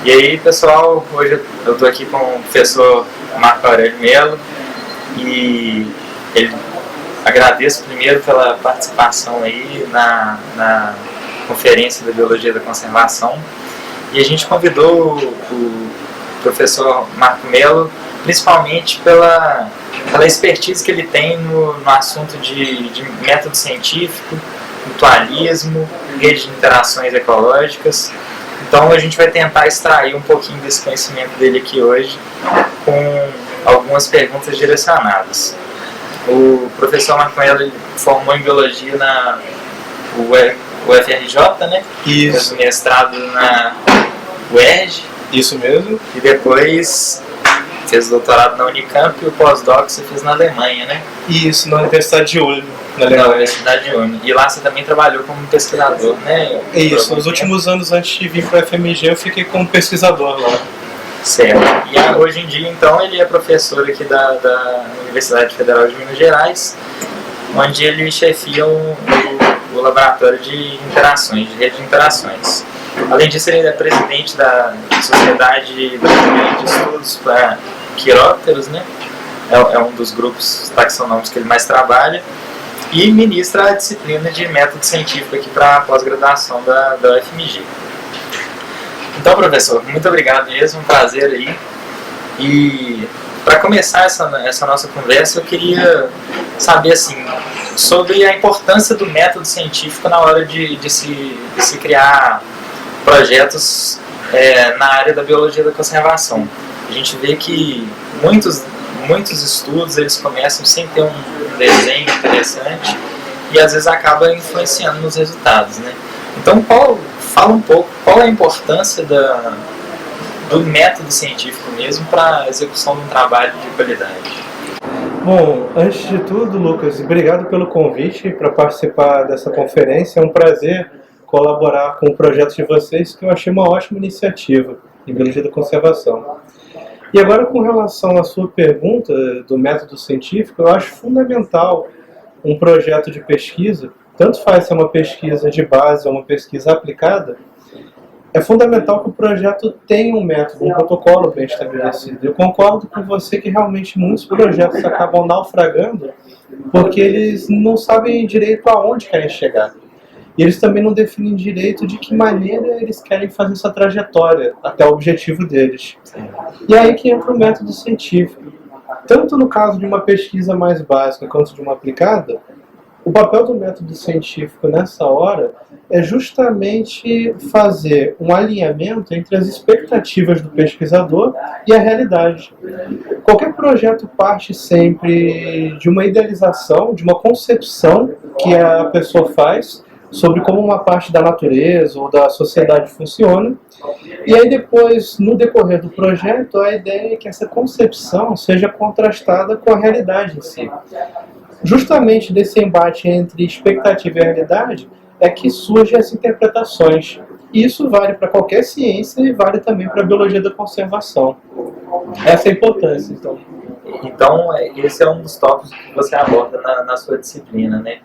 E aí, pessoal, hoje eu estou aqui com o professor Marco Aurélio Melo e ele agradeço primeiro pela participação aí na conferência da Biologia da Conservação. E a gente convidou o professor Marco Melo principalmente pela expertise que ele tem no assunto de método científico, mutualismo, rede de interações ecológicas. Então a gente vai tentar extrair um pouquinho desse conhecimento dele aqui hoje com algumas perguntas direcionadas. O professor Marco Melo formou em Biologia na UFRJ, né? Isso. Fez mestrado na UERJ. Isso mesmo. E depois fez doutorado na Unicamp e o pós-doc você fez na Alemanha, né? Isso, na Universidade de Ulm, na Na Alemanha. Universidade de Ulm. E lá você também trabalhou como pesquisador, né? Isso, nos últimos anos antes de vir para a FMG eu fiquei como pesquisador lá. Certo. E hoje em dia, então, ele é professor aqui da Universidade Federal de Minas Gerais, onde ele chefia o laboratório de interações, de rede de interações. Além disso, ele é presidente da Sociedade Brasileira de Estudos para Quirópteros, né? É um dos grupos taxonômicos que ele mais trabalha, e ministra a disciplina de método científico aqui para a pós-graduação da UFMG. Então, professor, muito obrigado mesmo, um prazer aí. E para começar essa nossa conversa, eu queria saber assim, sobre a importância do método científico na hora de se criar projetos na área da biologia da conservação. A gente vê que muitos estudos eles começam sem ter um desenho interessante e às vezes acaba influenciando nos resultados, né? Então, fala um pouco qual é a importância do método científico mesmo para a execução de um trabalho de qualidade. Bom, antes de tudo, Lucas, obrigado pelo convite para participar dessa conferência. É um prazer colaborar com o projeto de vocês, que eu achei uma ótima iniciativa em biologia da conservação. E agora, com relação à sua pergunta do método científico, eu acho fundamental um projeto de pesquisa, tanto faz se é uma pesquisa de base ou uma pesquisa aplicada, é fundamental que o projeto tenha um método, um protocolo bem estabelecido. Eu concordo com você que realmente muitos projetos acabam naufragando porque eles não sabem direito aonde querem chegar. E eles também não definem direito de que maneira eles querem fazer essa trajetória até o objetivo deles. E aí que entra o método científico. Tanto no caso de uma pesquisa mais básica quanto de uma aplicada, o papel do método científico nessa hora é justamente fazer um alinhamento entre as expectativas do pesquisador e a realidade. Qualquer projeto parte sempre de uma idealização, de uma concepção que a pessoa faz sobre como uma parte da natureza ou da sociedade funciona. E aí depois, no decorrer do projeto, a ideia é que essa concepção seja contrastada com a realidade em si. Justamente desse embate entre expectativa e realidade é que surgem as interpretações. E isso vale para qualquer ciência e vale também para a biologia da conservação. Essa é a importância, então. Então, esse é um dos tópicos que você aborda na sua disciplina, né?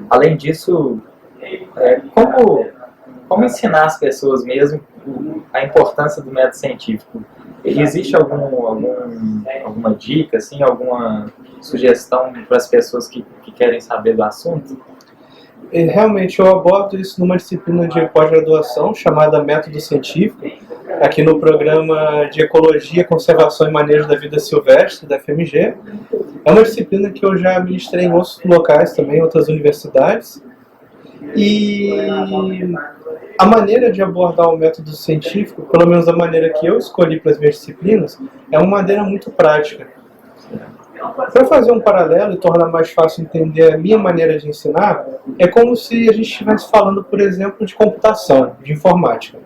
Além disso, como ensinar as pessoas mesmo a importância do método científico? Existe alguma dica, assim, alguma sugestão para as pessoas que querem saber do assunto? Realmente, eu abordo isso numa disciplina de pós-graduação chamada Método Científico, aqui no programa de Ecologia, Conservação e Manejo da Vida Silvestre, da FMG. É uma disciplina que eu já ministrei em outros locais também, em outras universidades. E a maneira de abordar o método científico, pelo menos a maneira que eu escolhi para as minhas disciplinas, é uma maneira muito prática. Para fazer um paralelo e tornar mais fácil entender a minha maneira de ensinar, é como se a gente estivesse falando, por exemplo, de computação, de informática.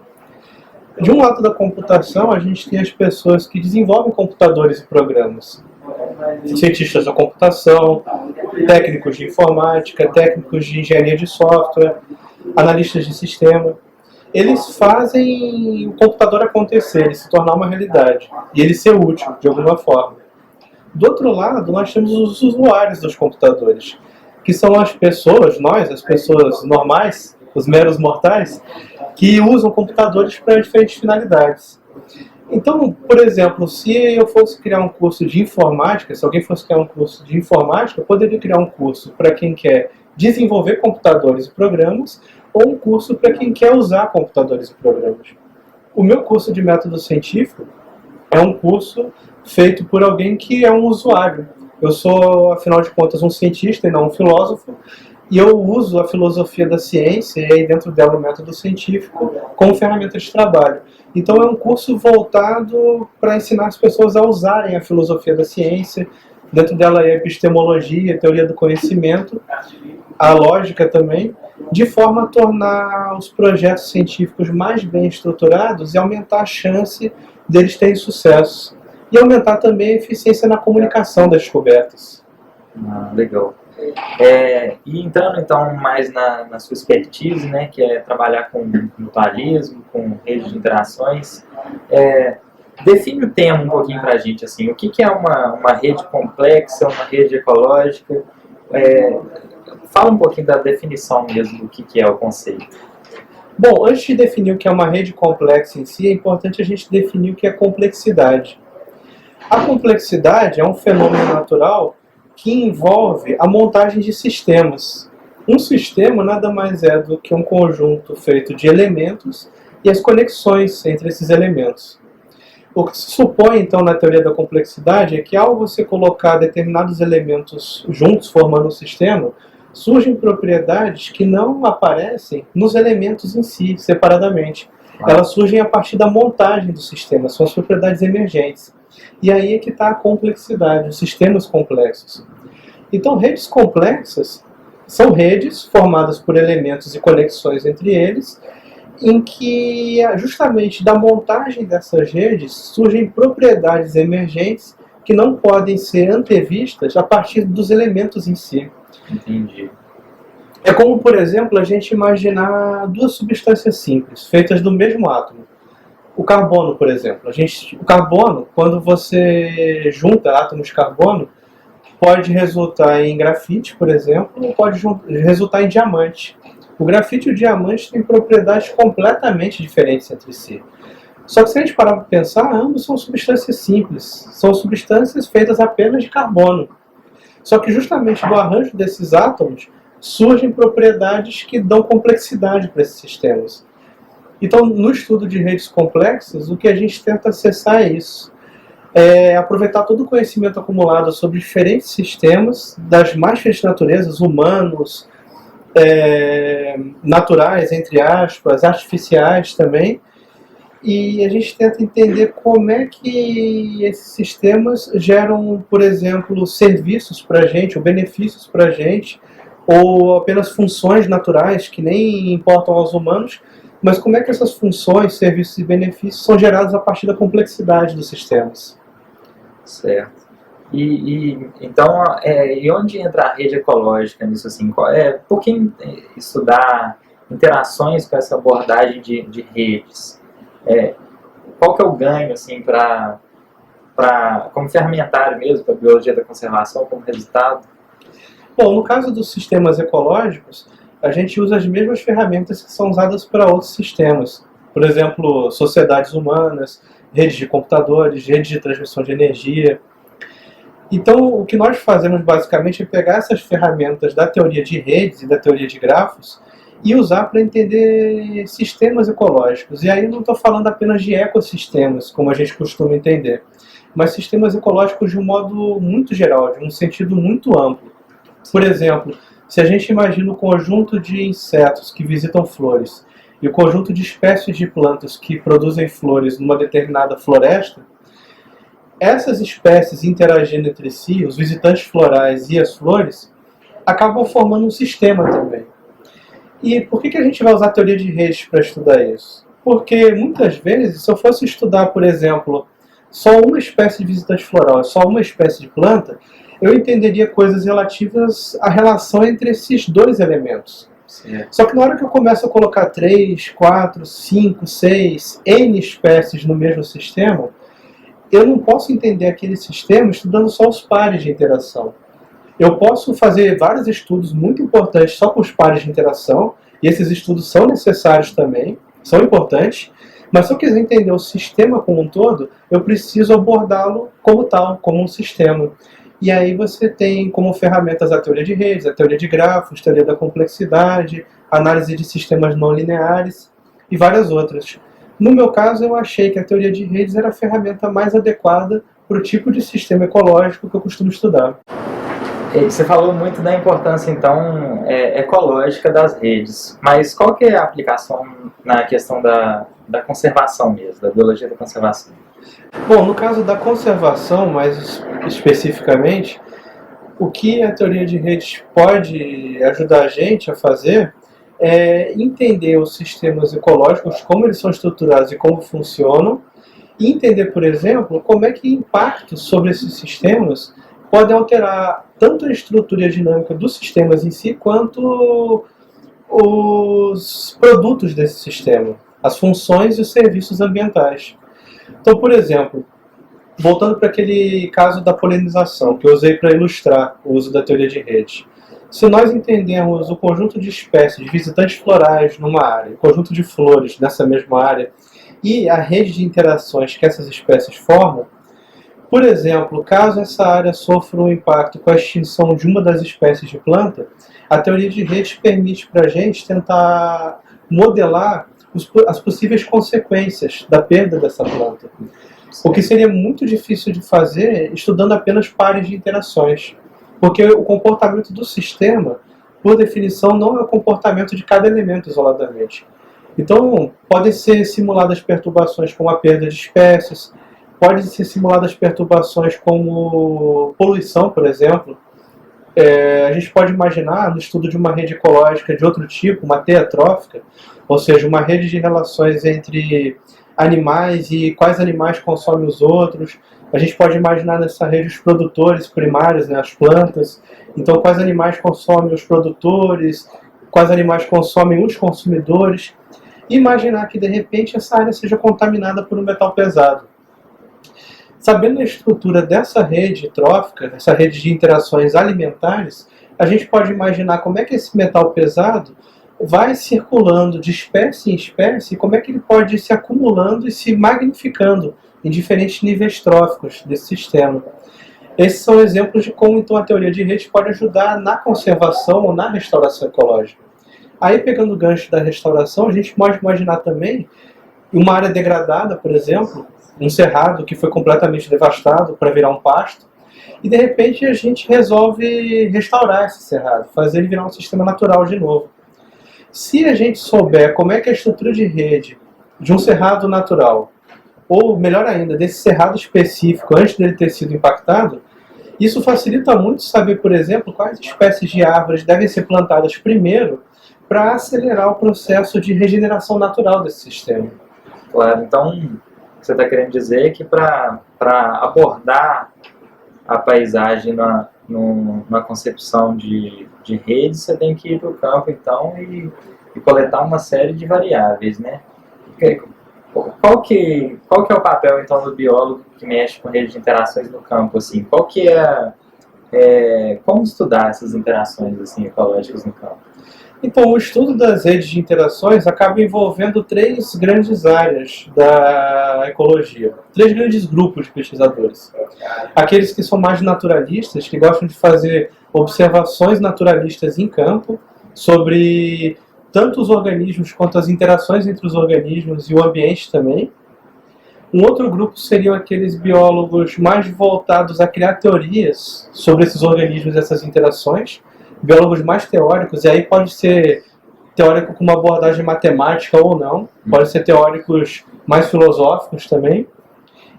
De um lado da computação, a gente tem as pessoas que desenvolvem computadores e programas. Cientistas da computação, técnicos de informática, técnicos de engenharia de software, analistas de sistema. Eles fazem o computador acontecer, ele se tornar uma realidade, e ele ser útil, de alguma forma. Do outro lado, nós temos os usuários dos computadores, que são as pessoas, as pessoas normais, os meros mortais, que usam computadores para diferentes finalidades. Então, por exemplo, se eu fosse criar um curso de informática, se alguém fosse criar um curso de informática, eu poderia criar um curso para quem quer desenvolver computadores e programas, ou um curso para quem quer usar computadores e programas. O meu curso de método científico é um curso feito por alguém que é um usuário. Eu sou, afinal de contas, um cientista e não um filósofo, e eu uso a filosofia da ciência, e aí dentro dela o método científico, como ferramenta de trabalho. Então é um curso voltado para ensinar as pessoas a usarem a filosofia da ciência. Dentro dela é a epistemologia, a teoria do conhecimento, a lógica também, de forma a tornar os projetos científicos mais bem estruturados e aumentar a chance deles terem sucesso. E aumentar também a eficiência na comunicação das descobertas. Legal. E entrando então mais na sua expertise, né, que é trabalhar com mutualismo, com redes de interações, define o tema um pouquinho para a gente, assim, o que é uma rede complexa, uma rede ecológica, fala um pouquinho da definição mesmo do que é o conceito. Bom, antes de definir o que é uma rede complexa em si, é importante a gente definir o que é complexidade. A complexidade é um fenômeno natural que envolve a montagem de sistemas. Um sistema nada mais é do que um conjunto feito de elementos e as conexões entre esses elementos. O que se supõe, então, na teoria da complexidade é que, ao você colocar determinados elementos juntos formando um sistema, surgem propriedades que não aparecem nos elementos em si, separadamente. Elas surgem a partir da montagem do sistema, são as propriedades emergentes. E aí é que está a complexidade, os sistemas complexos. Então, redes complexas são redes formadas por elementos e conexões entre eles, em que, justamente da montagem dessas redes, surgem propriedades emergentes que não podem ser antevistas a partir dos elementos em si. Entendi. É como, por exemplo, a gente imaginar duas substâncias simples, feitas do mesmo átomo. O carbono, por exemplo. O carbono, quando você junta átomos de carbono, pode resultar em grafite, por exemplo, ou pode resultar em diamante. O grafite e o diamante têm propriedades completamente diferentes entre si. Só que se a gente parar para pensar, ambos são substâncias simples. São substâncias feitas apenas de carbono. Só que justamente do arranjo desses átomos surgem propriedades que dão complexidade para esses sistemas. Então, no estudo de redes complexas, o que a gente tenta acessar é isso. É aproveitar todo o conhecimento acumulado sobre diferentes sistemas, das mais diferentes naturezas, humanos, naturais, entre aspas, artificiais também, e a gente tenta entender como é que esses sistemas geram, por exemplo, serviços para a gente, ou benefícios para a gente, ou apenas funções naturais que nem importam aos humanos, mas como é que essas funções, serviços e benefícios são gerados a partir da complexidade dos sistemas. Certo. Então, e onde entra a rede ecológica nisso, assim? Por que estudar interações com essa abordagem de redes? Qual que é o ganho, assim, como ferramentário mesmo, para a biologia da conservação, como resultado? Bom, no caso dos sistemas ecológicos, a gente usa as mesmas ferramentas que são usadas para outros sistemas. Por exemplo, sociedades humanas, redes de computadores, redes de transmissão de energia. Então, o que nós fazemos basicamente é pegar essas ferramentas da teoria de redes e da teoria de grafos e usar para entender sistemas ecológicos. E aí eu não estou falando apenas de ecossistemas, como a gente costuma entender, mas sistemas ecológicos de um modo muito geral, de um sentido muito amplo. Por exemplo, se a gente imagina o conjunto de insetos que visitam flores e o conjunto de espécies de plantas que produzem flores numa determinada floresta, essas espécies interagindo entre si, os visitantes florais e as flores, acabam formando um sistema também. E por que a gente vai usar a teoria de redes para estudar isso? Porque muitas vezes, se eu fosse estudar, por exemplo, só uma espécie de visitante floral, só uma espécie de planta, eu entenderia coisas relativas à relação entre esses dois elementos. Sim. Só que na hora que eu começo a colocar 3, 4, 5, 6, N espécies no mesmo sistema, eu não posso entender aquele sistema estudando só os pares de interação. Eu posso fazer vários estudos muito importantes só com os pares de interação, e esses estudos são necessários também, são importantes, mas se eu quiser entender o sistema como um todo, eu preciso abordá-lo como tal, como um sistema. E aí você tem como ferramentas a teoria de redes, a teoria de grafos, teoria da complexidade, análise de sistemas não lineares e várias outras. No meu caso, eu achei que a teoria de redes era a ferramenta mais adequada para o tipo de sistema ecológico que eu costumo estudar. Você falou muito da importância, então, ecológica das redes, mas qual que é a aplicação na questão da conservação mesmo, da biologia da conservação? Bom, no caso da conservação, mais especificamente, o que a teoria de redes pode ajudar a gente a fazer é entender os sistemas ecológicos, como eles são estruturados e como funcionam, e entender, por exemplo, como é que impactos sobre esses sistemas podem alterar tanto a estrutura e a dinâmica dos sistemas em si, quanto os produtos desse sistema, as funções e os serviços ambientais. Então, por exemplo, voltando para aquele caso da polinização, que eu usei para ilustrar o uso da teoria de rede. Se nós entendemos o conjunto de espécies de visitantes florais numa área, o conjunto de flores nessa mesma área, e a rede de interações que essas espécies formam, por exemplo, caso essa área sofra um impacto com a extinção de uma das espécies de planta, a teoria de redes permite para a gente tentar modelar as possíveis consequências da perda dessa planta. O que seria muito difícil de fazer estudando apenas pares de interações, porque o comportamento do sistema, por definição, não é o comportamento de cada elemento isoladamente. Então, podem ser simuladas perturbações como a perda de espécies, podem ser simuladas perturbações como poluição, por exemplo. A gente pode imaginar, no estudo de uma rede ecológica de outro tipo, uma teia trófica, ou seja, uma rede de relações entre animais e quais animais consomem os outros. A gente pode imaginar nessa rede os produtores primários, né, as plantas. Então, quais animais consomem os produtores, quais animais consomem os consumidores. E imaginar que, de repente, essa área seja contaminada por um metal pesado. Sabendo a estrutura dessa rede trófica, essa rede de interações alimentares, a gente pode imaginar como é que esse metal pesado vai circulando de espécie em espécie e como é que ele pode ir se acumulando e se magnificando em diferentes níveis tróficos desse sistema. Esses são exemplos de como então a teoria de redes pode ajudar na conservação ou na restauração ecológica. Aí, pegando o gancho da restauração, a gente pode imaginar também uma área degradada, por exemplo, um cerrado que foi completamente devastado para virar um pasto, e de repente a gente resolve restaurar esse cerrado, fazer ele virar um sistema natural de novo. Se a gente souber como é que é a estrutura de rede de um cerrado natural, ou melhor ainda, desse cerrado específico antes dele ter sido impactado, isso facilita muito saber, por exemplo, quais espécies de árvores devem ser plantadas primeiro para acelerar o processo de regeneração natural desse sistema. Claro, então o que você está querendo dizer é que para abordar a paisagem numa concepção de rede, você tem que ir para o campo então e coletar uma série de variáveis, né? Qual que é o papel então do biólogo que mexe com rede de interações no campo, assim? Qual que como estudar essas interações assim ecológicas no campo? Então, o estudo das redes de interações acaba envolvendo três grandes áreas da ecologia, três grandes grupos de pesquisadores. Aqueles que são mais naturalistas, que gostam de fazer observações naturalistas em campo sobre tanto os organismos quanto as interações entre os organismos e o ambiente também. Um outro grupo seriam aqueles biólogos mais voltados a criar teorias sobre esses organismos e essas interações, biólogos mais teóricos, e aí pode ser teórico com uma abordagem matemática ou não, pode ser teóricos mais filosóficos também,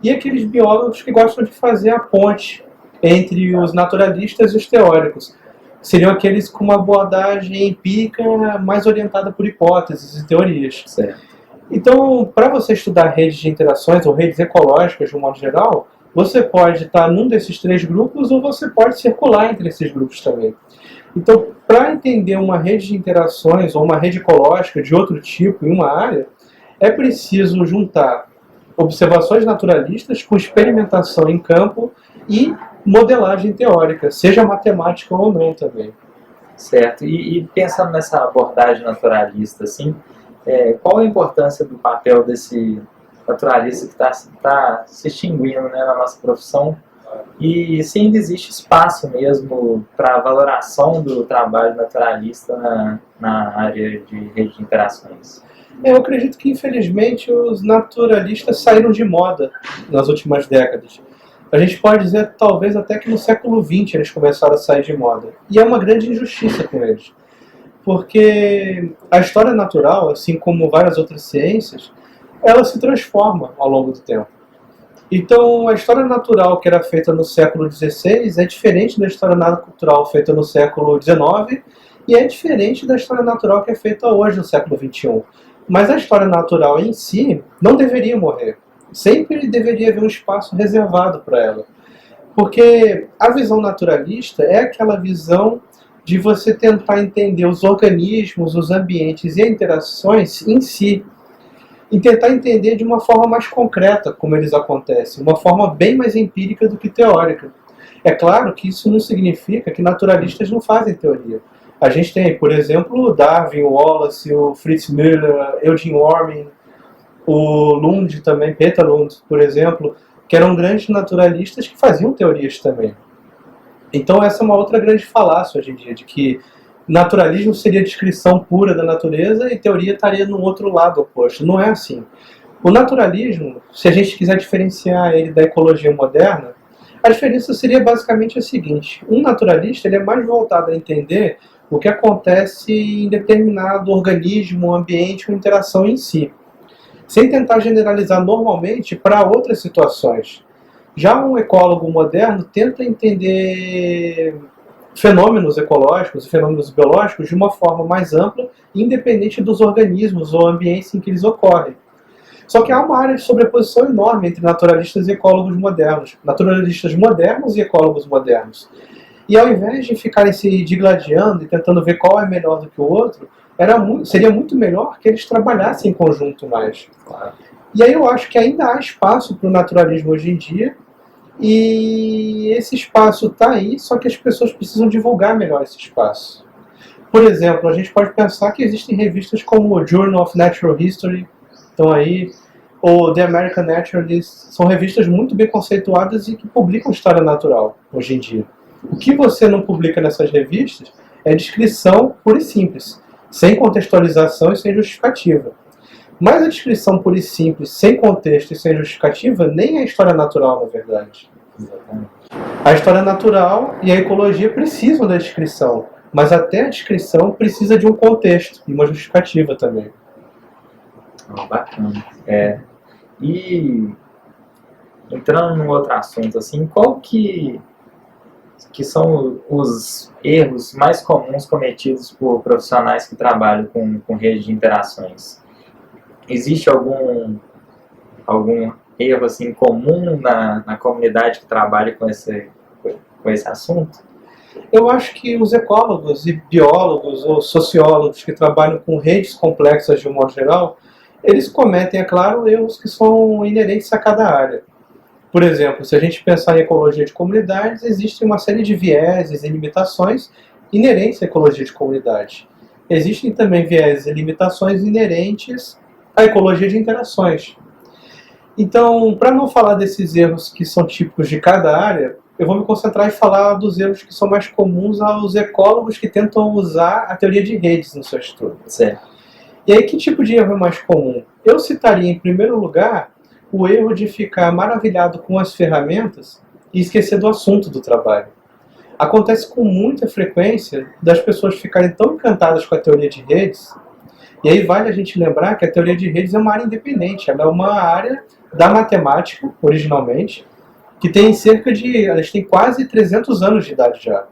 e aqueles biólogos que gostam de fazer a ponte entre os naturalistas e os teóricos. Seriam aqueles com uma abordagem empírica mais orientada por hipóteses e teorias. Certo. Então, para você estudar redes de interações ou redes ecológicas de um modo geral, você pode estar num desses três grupos ou você pode circular entre esses grupos também. Então, para entender uma rede de interações ou uma rede ecológica de outro tipo em uma área, é preciso juntar observações naturalistas com experimentação em campo e modelagem teórica, seja matemática ou não também. Certo. E pensando nessa abordagem naturalista, assim, qual a importância do papel desse naturalista que está se extinguindo, né, na nossa profissão, e se ainda existe espaço mesmo para valoração do trabalho naturalista na área de rede de interações? Eu acredito que, infelizmente, os naturalistas saíram de moda nas últimas décadas. A gente pode dizer, talvez, até que no século XX eles começaram a sair de moda. E é uma grande injustiça com eles. Porque a história natural, assim como várias outras ciências, ela se transforma ao longo do tempo. Então, a história natural que era feita no século XVI é diferente da história natural feita no século XIX e é diferente da história natural que é feita hoje, no século XXI. Mas a história natural em si não deveria morrer. Sempre deveria haver um espaço reservado para ela. Porque a visão naturalista é aquela visão de você tentar entender os organismos, os ambientes e as interações em si. E tentar entender de uma forma mais concreta como eles acontecem, uma forma bem mais empírica do que teórica. É claro que isso não significa que naturalistas não fazem teoria. A gente tem, por exemplo, o Darwin, o Wallace, o Fritz Müller, Eugene Warming, o Lund também, Peter Lund, por exemplo, que eram grandes naturalistas que faziam teorias também. Então essa é uma outra grande falácia hoje em dia, de que naturalismo seria descrição pura da natureza e teoria estaria no outro lado oposto. Não é assim. O naturalismo, se a gente quiser diferenciar ele da ecologia moderna, a diferença seria basicamente a seguinte: um naturalista ele é mais voltado a entender o que acontece em determinado organismo, ambiente ou interação em si, sem tentar generalizar normalmente para outras situações. Já um ecólogo moderno tenta entender fenômenos ecológicos e fenômenos biológicos de uma forma mais ampla, independente dos organismos ou ambientes em que eles ocorrem. Só que há uma área de sobreposição enorme entre naturalistas e ecólogos modernos, naturalistas modernos e ecólogos modernos. E ao invés de ficarem se digladiando e tentando ver qual é melhor do que o outro, seria muito melhor que eles trabalhassem em conjunto mais. Claro. E aí eu acho que ainda há espaço para o naturalismo hoje em dia, e esse espaço está aí, só que as pessoas precisam divulgar melhor esse espaço. Por exemplo, a gente pode pensar que existem revistas como o Journal of Natural History, estão aí, ou The American Naturalist, são revistas muito bem conceituadas e que publicam história natural hoje em dia. O que você não publica nessas revistas é descrição pura e simples, sem contextualização e sem justificativa. Mas a descrição pura e simples, sem contexto e sem justificativa, nem é história natural, na verdade. Exatamente. A história natural e a ecologia precisam da descrição, mas até a descrição precisa de um contexto e uma justificativa também. Bacana. E entrando num outro assunto, assim, qual que são os erros mais comuns cometidos por profissionais que trabalham com rede de interações? Existe algum erro assim, comum na comunidade que trabalha com esse assunto? Eu acho que os ecólogos e biólogos ou sociólogos que trabalham com redes complexas de um modo geral, eles cometem, é claro, erros que são inerentes a cada área. Por exemplo, se a gente pensar em ecologia de comunidades, existe uma série de vieses e limitações inerentes à ecologia de comunidade. Existem também vieses e limitações inerentes à ecologia de interações. Então, para não falar desses erros que são típicos de cada área, eu vou me concentrar em falar dos erros que são mais comuns aos ecólogos que tentam usar a teoria de redes no seu estudo. Certo. E aí, que tipo de erro é mais comum? Eu citaria, em primeiro lugar, o erro de ficar maravilhado com as ferramentas e esquecer do assunto do trabalho. Acontece com muita frequência das pessoas ficarem tão encantadas com a teoria de redes, e aí vale a gente lembrar que a teoria de redes é uma área independente, ela é uma área da matemática, originalmente, que tem elas têm quase 300 anos de idade já.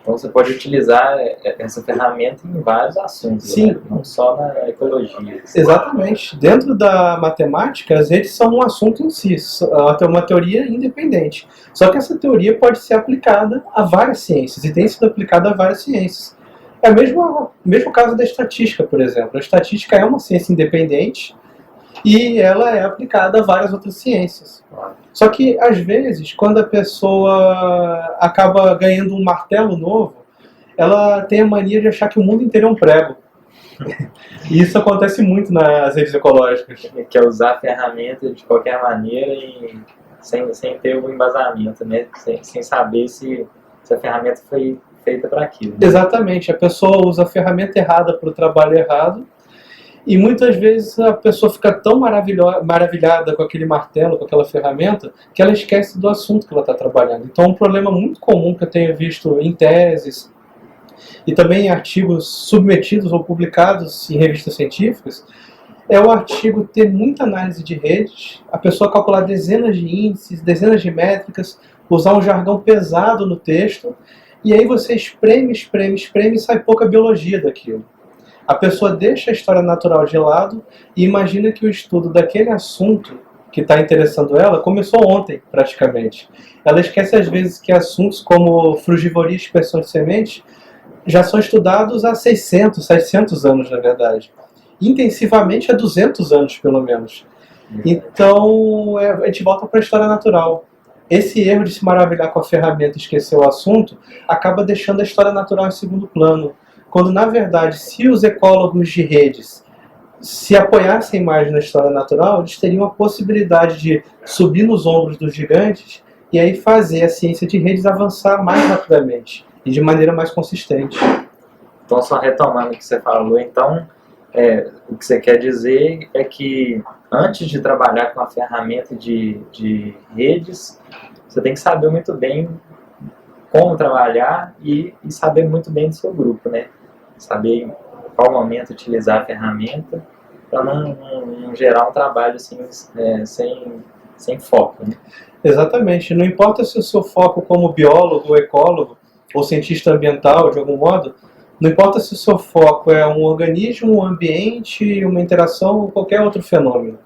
Então você pode utilizar essa ferramenta em vários assuntos, Sim. Né? Não só na ecologia. Exatamente. Dentro da matemática, as redes são um assunto em si, ela tem uma teoria independente. Só que essa teoria pode ser aplicada a várias ciências, e tem sido aplicada a várias ciências. É o mesmo caso da estatística, por exemplo. A estatística é uma ciência independente e ela é aplicada a várias outras ciências. Só que, às vezes, quando a pessoa acaba ganhando um martelo novo, ela tem a mania de achar que o mundo inteiro é um prego. E isso acontece muito nas redes ecológicas. Que é usar a ferramenta de qualquer maneira e sem ter o embasamento, né? Sem saber se a ferramenta foi feita para aquilo. Né? Exatamente, a pessoa usa a ferramenta errada para o trabalho errado e muitas vezes a pessoa fica tão maravilhada com aquele martelo, com aquela ferramenta, que ela esquece do assunto que ela está trabalhando. Então, um problema muito comum que eu tenho visto em teses e também em artigos submetidos ou publicados em revistas científicas é o artigo ter muita análise de redes, a pessoa calcular dezenas de índices, dezenas de métricas, usar um jargão pesado no texto, e aí você espreme e sai pouca biologia daquilo. A pessoa deixa a história natural de lado e imagina que o estudo daquele assunto que está interessando ela começou ontem, praticamente. Ela esquece às vezes que assuntos como frugivoria e dispersão de sementes já são estudados há 600, 700 anos, na verdade. Intensivamente há 200 anos, pelo menos. Então, a gente volta para a história natural. Esse erro de se maravilhar com a ferramenta e esquecer o assunto acaba deixando a história natural em segundo plano. Quando, na verdade, se os ecólogos de redes se apoiassem mais na história natural, eles teriam a possibilidade de subir nos ombros dos gigantes e aí fazer a ciência de redes avançar mais rapidamente e de maneira mais consistente. Então, só retomando o que você falou, então, o que você quer dizer é que antes de trabalhar com a ferramenta de redes, você tem que saber muito bem como trabalhar e saber muito bem do seu grupo, né? Saber em qual momento utilizar a ferramenta para não gerar um trabalho assim, sem foco. Né? Exatamente. Não importa se o seu foco como biólogo, ecólogo ou cientista ambiental, de algum modo, não importa se o seu foco é um organismo, um ambiente, uma interação ou qualquer outro fenômeno.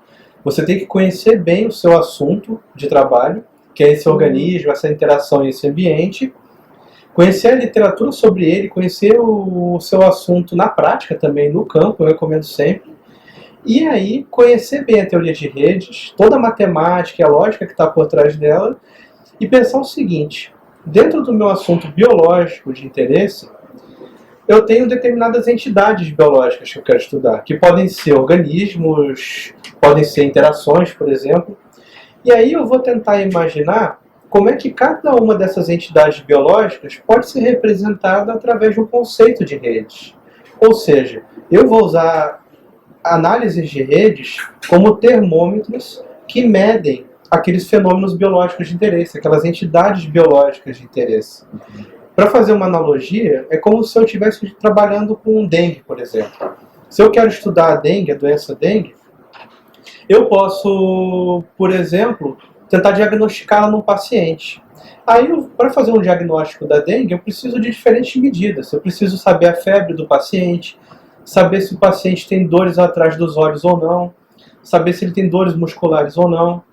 Você tem que conhecer bem o seu assunto de trabalho, que é esse organismo, essa interação e esse ambiente, conhecer a literatura sobre ele, conhecer o seu assunto na prática também, no campo, eu recomendo sempre. E aí, conhecer bem a teoria de redes, toda a matemática e a lógica que está por trás dela, e pensar o seguinte, dentro do meu assunto biológico de interesse, eu tenho determinadas entidades biológicas que eu quero estudar, que podem ser organismos, podem ser interações, por exemplo. E aí eu vou tentar imaginar como é que cada uma dessas entidades biológicas pode ser representada através de um conceito de redes. Ou seja, eu vou usar análises de redes como termômetros que medem aqueles fenômenos biológicos de interesse, aquelas entidades biológicas de interesse. Para fazer uma analogia, é como se eu estivesse trabalhando com dengue, por exemplo. Se eu quero estudar a dengue, a doença dengue, eu posso, por exemplo, tentar diagnosticá-la num paciente. Aí, para fazer um diagnóstico da dengue, eu preciso de diferentes medidas. Eu preciso saber a febre do paciente, saber se o paciente tem dores atrás dos olhos ou não, saber se ele tem dores musculares ou não,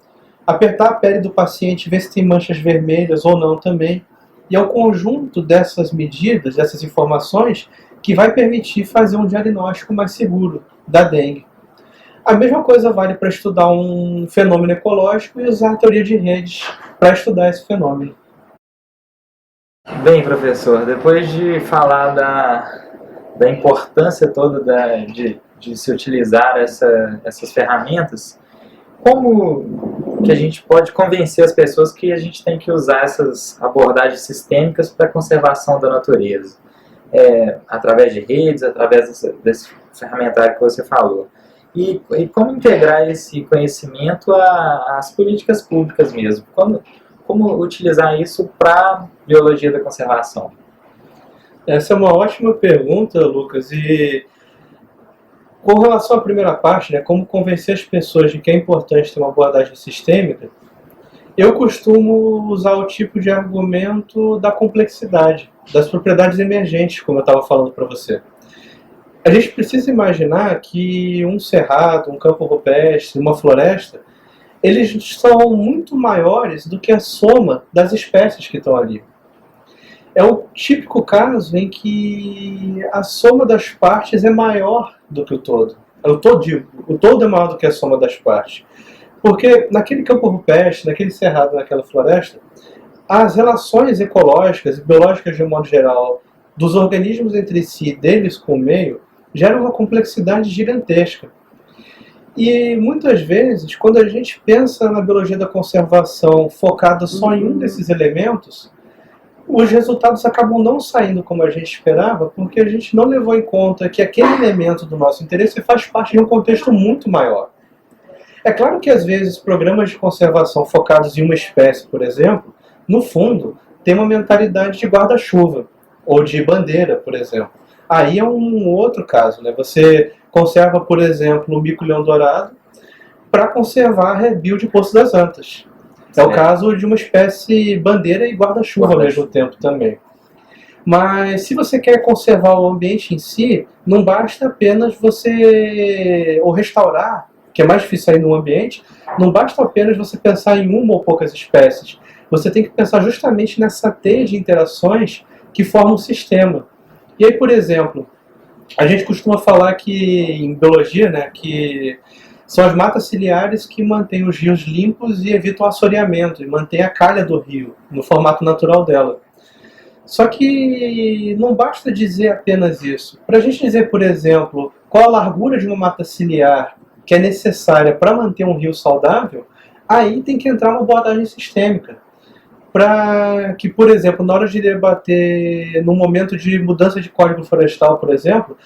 apertar a pele do paciente, ver se tem manchas vermelhas ou não também. E é o conjunto dessas medidas, dessas informações, que vai permitir fazer um diagnóstico mais seguro da dengue. A mesma coisa vale para estudar um fenômeno ecológico e usar a teoria de redes para estudar esse fenômeno. Bem, professor, depois de falar da importância toda de se utilizar essas ferramentas, como que a gente pode convencer as pessoas que a gente tem que usar essas abordagens sistêmicas para a conservação da natureza? Através de redes, através desse ferramentário que você falou. E como integrar esse conhecimento às políticas públicas mesmo? Como utilizar isso para a biologia da conservação? Essa é uma ótima pergunta, Lucas, e com relação à primeira parte, né, como convencer as pessoas de que é importante ter uma abordagem sistêmica, eu costumo usar o tipo de argumento da complexidade, das propriedades emergentes, como eu estava falando para você. A gente precisa imaginar que um cerrado, um campo rupestre, uma floresta, eles são muito maiores do que a soma das espécies que estão ali. É o típico caso em que a soma das partes é maior do que o todo. O todo é maior do que a soma das partes. Porque naquele campo rupestre, naquele cerrado, naquela floresta, as relações ecológicas e biológicas de um modo geral, dos organismos entre si e deles com o meio, gera uma complexidade gigantesca. E muitas vezes, quando a gente pensa na biologia da conservação focada só em um desses elementos, os resultados acabam não saindo como a gente esperava, porque a gente não levou em conta que aquele elemento do nosso interesse faz parte de um contexto muito maior. É claro que às vezes programas de conservação focados em uma espécie, por exemplo, no fundo, tem uma mentalidade de guarda-chuva, ou de bandeira, por exemplo. Aí é um outro caso, né? Você conserva, por exemplo, o mico-leão-dourado para conservar a rebio de Poço das Antas. É o caso de uma espécie bandeira e guarda-chuva ao mesmo tempo também. Mas se você quer conservar o ambiente em si, não basta apenas você ou restaurar, que é mais difícil ainda no ambiente, não basta apenas você pensar em uma ou poucas espécies. Você tem que pensar justamente nessa teia de interações que forma um sistema. E aí, por exemplo, a gente costuma falar que, em biologia, né, que são as matas ciliares que mantêm os rios limpos e evitam o assoreamento, e mantêm a calha do rio no formato natural dela. Só que não basta dizer apenas isso. Para a gente dizer, por exemplo, qual a largura de uma mata ciliar que é necessária para manter um rio saudável, aí tem que entrar uma abordagem sistêmica. Para que, por exemplo, na hora de debater, no momento de mudança de código florestal, por exemplo,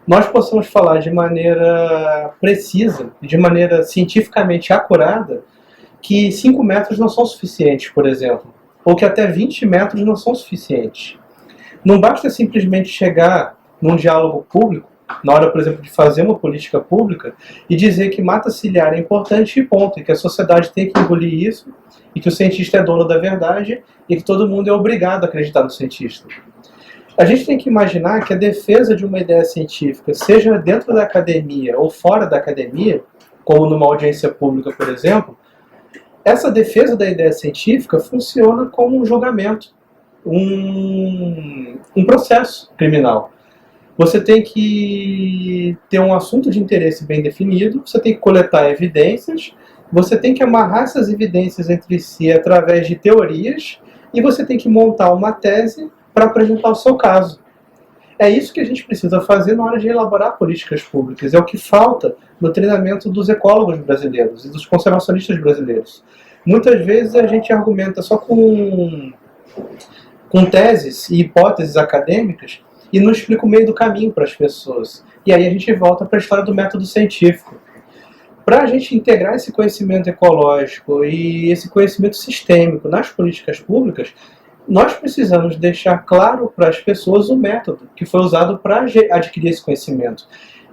nós possamos falar de maneira precisa, de maneira cientificamente acurada, que 5 metros não são suficientes, por exemplo, ou que até 20 metros não são suficientes. Não basta simplesmente chegar num diálogo público, na hora, por exemplo, de fazer uma política pública, e dizer que mata ciliar é importante e ponto, e que a sociedade tem que engolir isso, e que o cientista é dono da verdade, e que todo mundo é obrigado a acreditar no cientista. A gente tem que imaginar que a defesa de uma ideia científica, seja dentro da academia ou fora da academia, como numa audiência pública, por exemplo, essa defesa da ideia científica funciona como um julgamento, um processo criminal. Você tem que ter um assunto de interesse bem definido, você tem que coletar evidências, você tem que amarrar essas evidências entre si através de teorias, e você tem que montar uma tese para apresentar o seu caso. É isso que a gente precisa fazer na hora de elaborar políticas públicas. É o que falta no treinamento dos ecólogos brasileiros e dos conservacionistas brasileiros. Muitas vezes a gente argumenta só com teses e hipóteses acadêmicas e não explica o meio do caminho para as pessoas. E aí a gente volta para a história do método científico. Para a gente integrar esse conhecimento ecológico e esse conhecimento sistêmico nas políticas públicas, nós precisamos deixar claro para as pessoas o método que foi usado para adquirir esse conhecimento.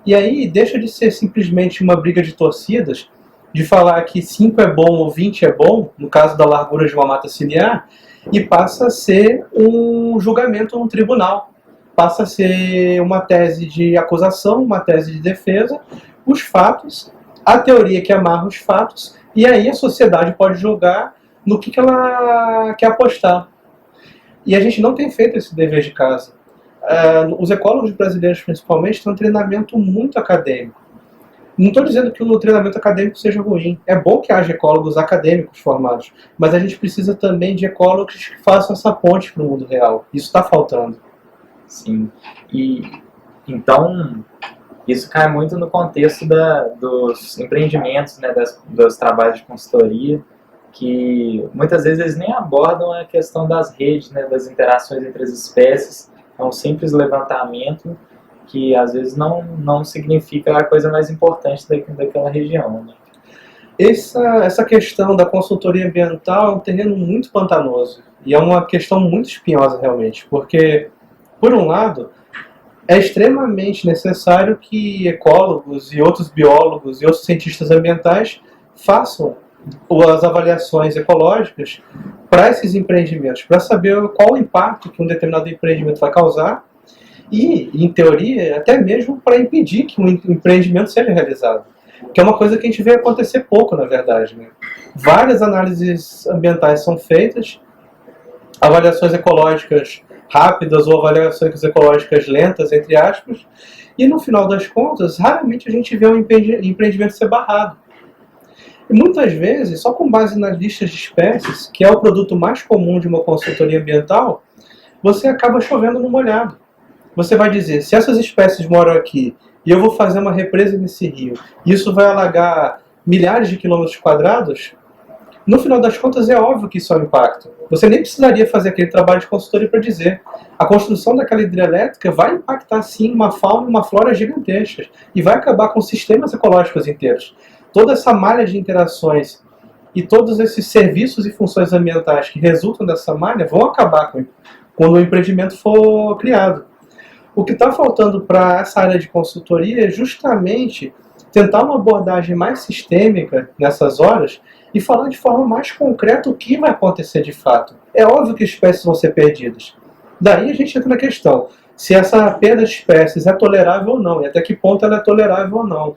E aí deixa de ser simplesmente uma briga de torcidas, de falar que 5 é bom ou 20 é bom, no caso da largura de uma mata ciliar, e passa a ser um julgamento no tribunal. Passa a ser uma tese de acusação, uma tese de defesa, os fatos, a teoria que amarra os fatos, e aí a sociedade pode julgar no que ela quer apostar. E a gente não tem feito esse dever de casa. Os ecólogos brasileiros, principalmente, têm um treinamento muito acadêmico. Não estou dizendo que o treinamento acadêmico seja ruim. É bom que haja ecólogos acadêmicos formados, mas a gente precisa também de ecólogos que façam essa ponte para o mundo real. Isso está faltando. Sim. E então isso cai muito no contexto dos empreendimentos, né, dos trabalhos de consultoria, que muitas vezes eles nem abordam a questão das redes, né, das interações entre as espécies. É um simples levantamento que às vezes não significa a coisa mais importante daquela região, né? Essa questão da consultoria ambiental é um terreno muito pantanoso e é uma questão muito espinhosa realmente, porque, por um lado, é extremamente necessário que ecólogos e outros biólogos e outros cientistas ambientais façam as avaliações ecológicas para esses empreendimentos, para saber qual o impacto que um determinado empreendimento vai causar e, em teoria, até mesmo para impedir que um empreendimento seja realizado. Que é uma coisa que a gente vê acontecer pouco, na verdade, né? Várias análises ambientais são feitas, avaliações ecológicas rápidas ou avaliações ecológicas lentas, entre aspas, e no final das contas, raramente a gente vê um empreendimento ser barrado. E muitas vezes, só com base nas listas de espécies, que é o produto mais comum de uma consultoria ambiental, você acaba chovendo no molhado. você vai dizer, se essas espécies moram aqui e eu vou fazer uma represa nesse rio, e isso vai alagar milhares de quilômetros quadrados, no final das contas é óbvio que isso é um impacto. Você nem precisaria fazer aquele trabalho de consultoria para dizer. A construção daquela hidrelétrica vai impactar sim uma fauna e uma flora gigantescas e vai acabar com sistemas ecológicos inteiros. Toda essa malha de interações e todos esses serviços e funções ambientais que resultam dessa malha vão acabar quando o empreendimento for criado. O que está faltando para essa área de consultoria é justamente tentar uma abordagem mais sistêmica nessas horas e falar de forma mais concreta o que vai acontecer de fato. É óbvio que espécies vão ser perdidas. Daí a gente entra na questão, se essa perda de espécies é tolerável ou não, e até que ponto ela é tolerável ou não.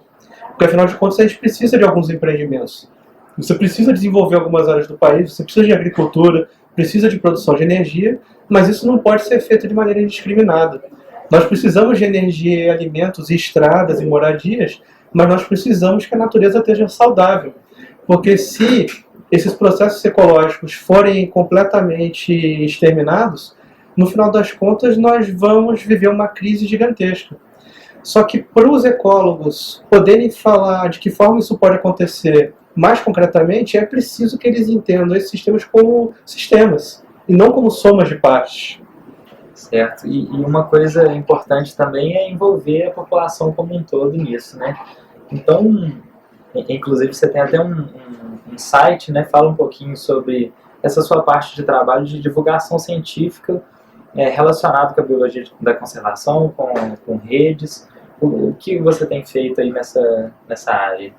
Porque afinal de contas a gente precisa de alguns empreendimentos. Você precisa desenvolver algumas áreas do país, você precisa de agricultura, precisa de produção de energia, mas isso não pode ser feito de maneira indiscriminada. Nós precisamos de energia e alimentos e estradas e moradias, mas nós precisamos que a natureza esteja saudável. Porque se esses processos ecológicos forem completamente exterminados, no final das contas nós vamos viver uma crise gigantesca. Só que para os ecólogos poderem falar de que forma isso pode acontecer mais concretamente, é preciso que eles entendam esses sistemas como sistemas, e não como somas de partes. Certo. E uma coisa importante também é envolver a população como um todo nisso, né? Então, inclusive você tem até um site, né? Fala um pouquinho sobre essa sua parte de trabalho de divulgação científica relacionado com a biologia da conservação, com redes. O que você tem feito aí nessa área?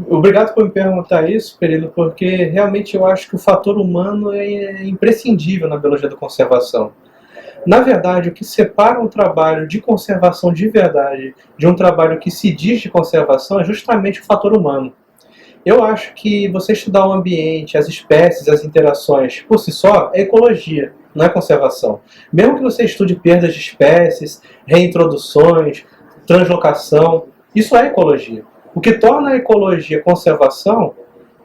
Obrigado por me perguntar isso, Perino, porque realmente eu acho que o fator humano é imprescindível na biologia da conservação. Na verdade, o que separa um trabalho de conservação de verdade de um trabalho que se diz de conservação é justamente o fator humano. Eu acho que você estudar o ambiente, as espécies, as interações por si só é ecologia, não é conservação. Mesmo que você estude perdas de espécies, reintroduções, translocação, isso é ecologia. O que torna a ecologia conservação,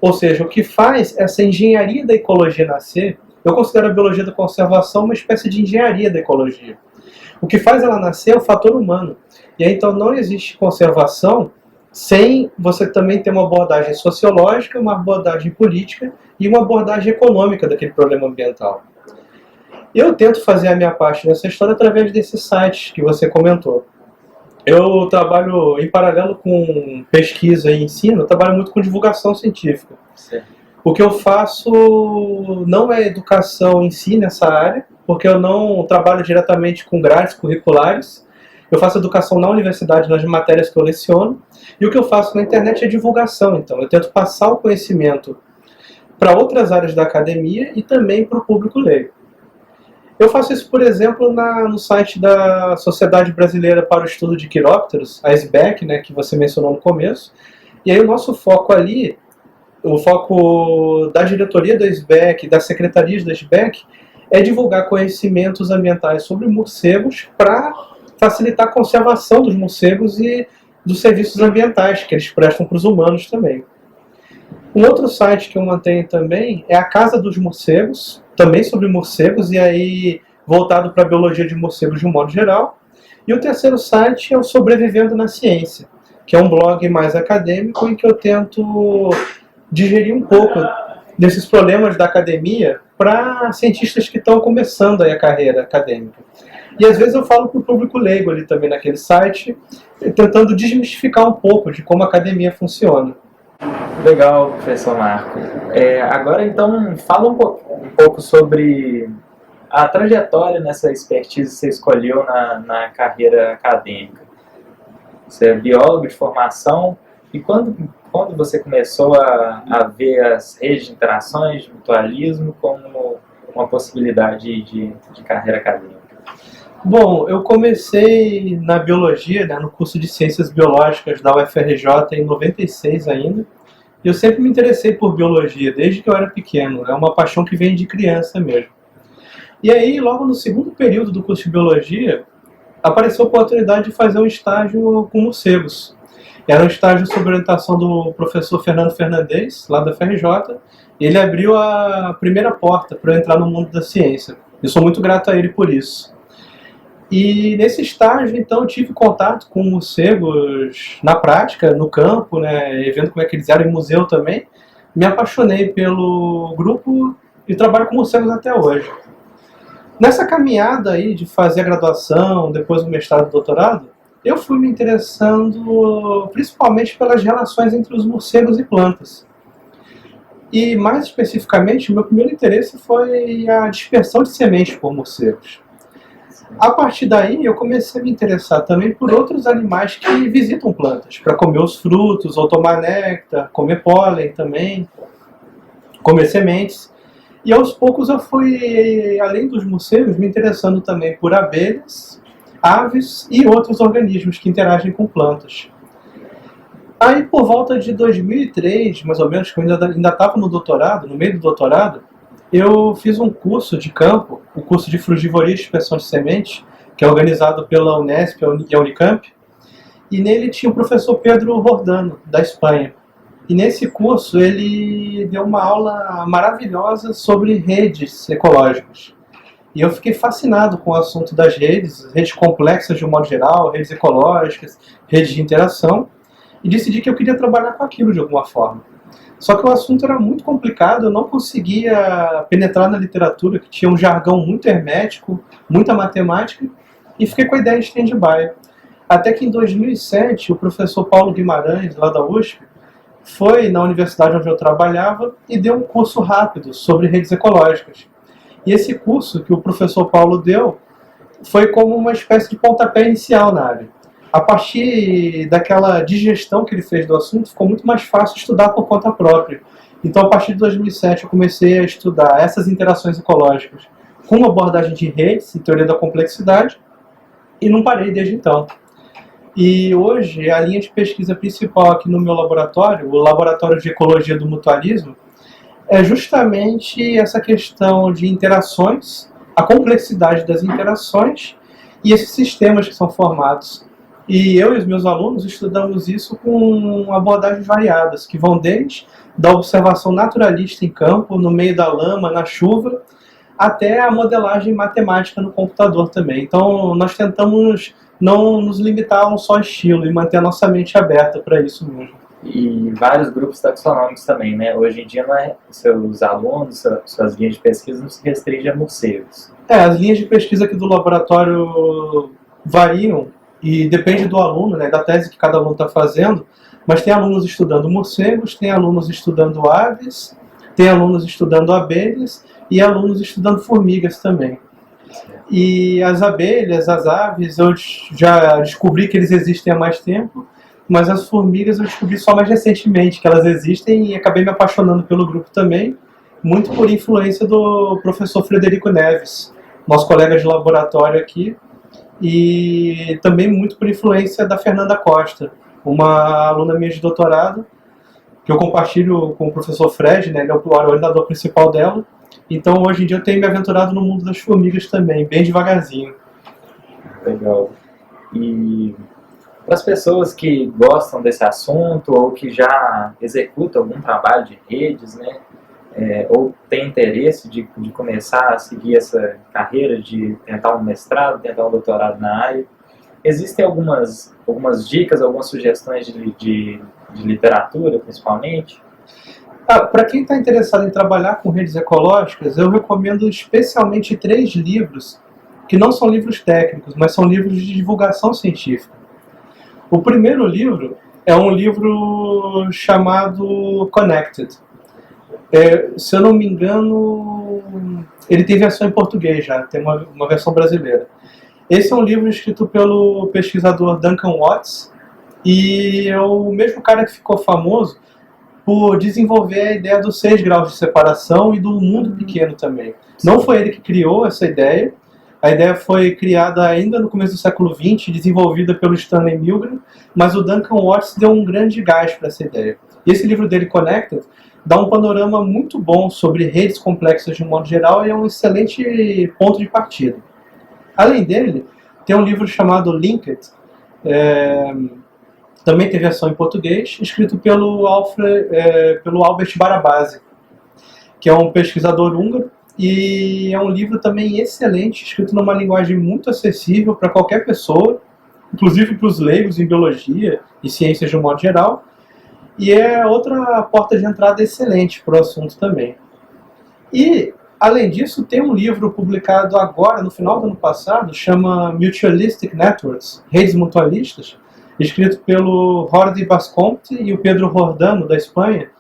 ou seja, o que faz essa engenharia da ecologia nascer, eu considero a biologia da conservação uma espécie de engenharia da ecologia. O que faz ela nascer é o fator humano. E aí, então não existe conservação sem você também ter uma abordagem sociológica, uma abordagem política e uma abordagem econômica daquele problema ambiental. Eu tento fazer a minha parte nessa história através desses sites que você comentou. Eu trabalho em paralelo com pesquisa e ensino, eu trabalho muito com divulgação científica. Certo. O que eu faço não é educação em si nessa área, porque eu não trabalho diretamente com grades curriculares. Eu faço educação na universidade, nas matérias que eu leciono, e o que eu faço na internet é divulgação. Então, eu tento passar o conhecimento para outras áreas da academia e também para o público leigo. Eu faço isso, por exemplo, no site da Sociedade Brasileira para o Estudo de Quirópteros, a SBEC, né, que você mencionou no começo. E aí o nosso foco ali, o foco da diretoria da SBEC, das secretarias da SBEC, é divulgar conhecimentos ambientais sobre morcegos para facilitar a conservação dos morcegos e dos serviços ambientais que eles prestam para os humanos também. Um outro site que eu mantenho também é a Casa dos Morcegos, também sobre morcegos, e aí voltado para a biologia de morcegos de um modo geral. E o terceiro site é o Sobrevivendo na Ciência, que é um blog mais acadêmico em que eu tento digerir um pouco desses problemas da academia para cientistas que estão começando aí a carreira acadêmica. E às vezes eu falo para o público leigo ali também naquele site, tentando desmistificar um pouco de como a academia funciona. Legal, professor Marco. Agora, então, fala um pouco sobre a trajetória nessa expertise que você escolheu na carreira acadêmica. Você é biólogo de formação, e quando você começou a ver as redes de interações, de mutualismo, como uma possibilidade de carreira acadêmica? Bom, eu comecei na biologia, né, no curso de Ciências Biológicas da UFRJ em 96 ainda. E eu sempre me interessei por biologia, desde que eu era pequeno. É uma paixão que vem de criança mesmo. E aí, logo no segundo período do curso de biologia, apareceu a oportunidade de fazer um estágio com morcegos. Era um estágio sob orientação do professor Fernando Fernandes, lá da UFRJ. E ele abriu a primeira porta para eu entrar no mundo da ciência. Eu sou muito grato a ele por isso. E nesse estágio, então, eu tive contato com morcegos na prática, no campo, né, e vendo como é que eles eram em museu também. Me apaixonei pelo grupo e trabalho com morcegos até hoje. Nessa caminhada aí de fazer a graduação, depois o mestrado e doutorado, eu fui me interessando principalmente pelas relações entre os morcegos e plantas. E mais especificamente, o meu primeiro interesse foi a dispersão de sementes por morcegos. A partir daí, eu comecei a me interessar também por outros animais que visitam plantas, para comer os frutos, ou tomar néctar, comer pólen também, comer sementes. E aos poucos eu fui, além dos morcegos, me interessando também por abelhas, aves e outros organismos que interagem com plantas. Aí, por volta de 2003, mais ou menos, que eu ainda estava no doutorado, no meio do doutorado, eu fiz um curso de campo, o curso de frugivoria e dispersão de sementes, que é organizado pela Unesp e a Unicamp, e nele tinha o professor Pedro Rordano, da Espanha. E nesse curso ele deu uma aula maravilhosa sobre redes ecológicas. E eu fiquei fascinado com o assunto das redes complexas de um modo geral, redes ecológicas, redes de interação, e decidi que eu queria trabalhar com aquilo de alguma forma. Só que o assunto era muito complicado, eu não conseguia penetrar na literatura, que tinha um jargão muito hermético, muita matemática, e fiquei com a ideia em stand-by. Até que em 2007, o professor Paulo Guimarães, lá da USP, foi na universidade onde eu trabalhava e deu um curso rápido sobre redes ecológicas. E esse curso que o professor Paulo deu foi como uma espécie de pontapé inicial na área. A partir daquela digestão que ele fez do assunto, ficou muito mais fácil estudar por conta própria. Então, a partir de 2007, eu comecei a estudar essas interações ecológicas com uma abordagem de redes e teoria da complexidade, e não parei desde então. E hoje, a linha de pesquisa principal aqui no meu laboratório, o Laboratório de Ecologia do Mutualismo, é justamente essa questão de interações, a complexidade das interações e esses sistemas que são formados. E eu e os meus alunos estudamos isso com abordagens variadas, que vão desde da observação naturalista em campo, no meio da lama, na chuva, até a modelagem matemática no computador também. Então, nós tentamos não nos limitar a um só estilo e manter a nossa mente aberta para isso mesmo. E vários grupos taxonômicos também, né? Hoje em dia, não é, seus alunos, suas linhas de pesquisa não se restringem a morcegos. As linhas de pesquisa aqui do laboratório variam e depende do aluno, né, da tese que cada aluno está fazendo, mas tem alunos estudando morcegos, tem alunos estudando aves, tem alunos estudando abelhas e alunos estudando formigas também. E as abelhas, as aves, eu já descobri que eles existem há mais tempo, mas as formigas eu descobri só mais recentemente que elas existem e acabei me apaixonando pelo grupo também, muito por influência do professor Frederico Neves, nosso colega de laboratório aqui, e também muito por influência da Fernanda Costa, uma aluna minha de doutorado, que eu compartilho com o professor Fred, né, ele é o orientador principal dela. Então hoje em dia eu tenho me aventurado no mundo das formigas também, bem devagarzinho. Legal. E para as pessoas que gostam desse assunto ou que já executam algum trabalho de redes, né, ou tem interesse de começar a seguir essa carreira de tentar um mestrado, tentar um doutorado na área, existem algumas dicas, algumas sugestões de literatura, principalmente? Para quem está interessado em trabalhar com redes ecológicas, eu recomendo especialmente 3 livros, que não são livros técnicos, mas são livros de divulgação científica. O primeiro livro é um livro chamado Connected. Se eu não me engano, ele tem versão em português já, tem uma versão brasileira. Esse é um livro escrito pelo pesquisador Duncan Watts, e é o mesmo cara que ficou famoso por desenvolver a ideia dos 6 graus de separação e do mundo pequeno também. Não foi ele que criou essa ideia, a ideia foi criada ainda no começo do século XX, desenvolvida pelo Stanley Milgram, mas o Duncan Watts deu um grande gás para essa ideia. E esse livro dele, Connected, dá um panorama muito bom sobre redes complexas de um modo geral e é um excelente ponto de partida. Além dele, tem um livro chamado Linked, também tem versão em português, escrito pelo Albert Barabasi, que é um pesquisador húngaro, E é um livro também excelente, escrito numa linguagem muito acessível para qualquer pessoa, inclusive para os leigos em biologia e ciências de um modo geral. E é outra porta de entrada excelente para o assunto também. E, além disso, tem um livro publicado agora, no final do ano passado, chama Mutualistic Networks, Redes Mutualistas, escrito pelo Jordi Basconte e o Pedro Rordano, da Espanha.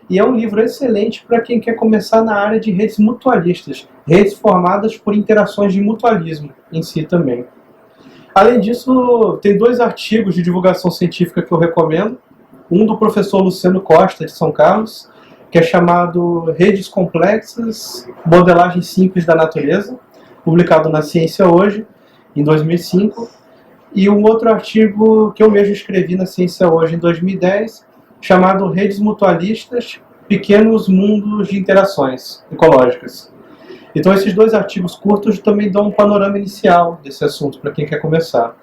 E é um livro excelente para quem quer começar na área de redes mutualistas, redes formadas por interações de mutualismo em si também. Além disso, tem 2 artigos de divulgação científica que eu recomendo. Um do professor Luciano Costa, de São Carlos, que é chamado Redes Complexas, Modelagem Simples da Natureza, publicado na Ciência Hoje, em 2005. E um outro artigo que eu mesmo escrevi na Ciência Hoje, em 2010, chamado Redes Mutualistas, Pequenos Mundos de Interações Ecológicas. Então esses 2 artigos curtos também dão um panorama inicial desse assunto, para quem quer começar.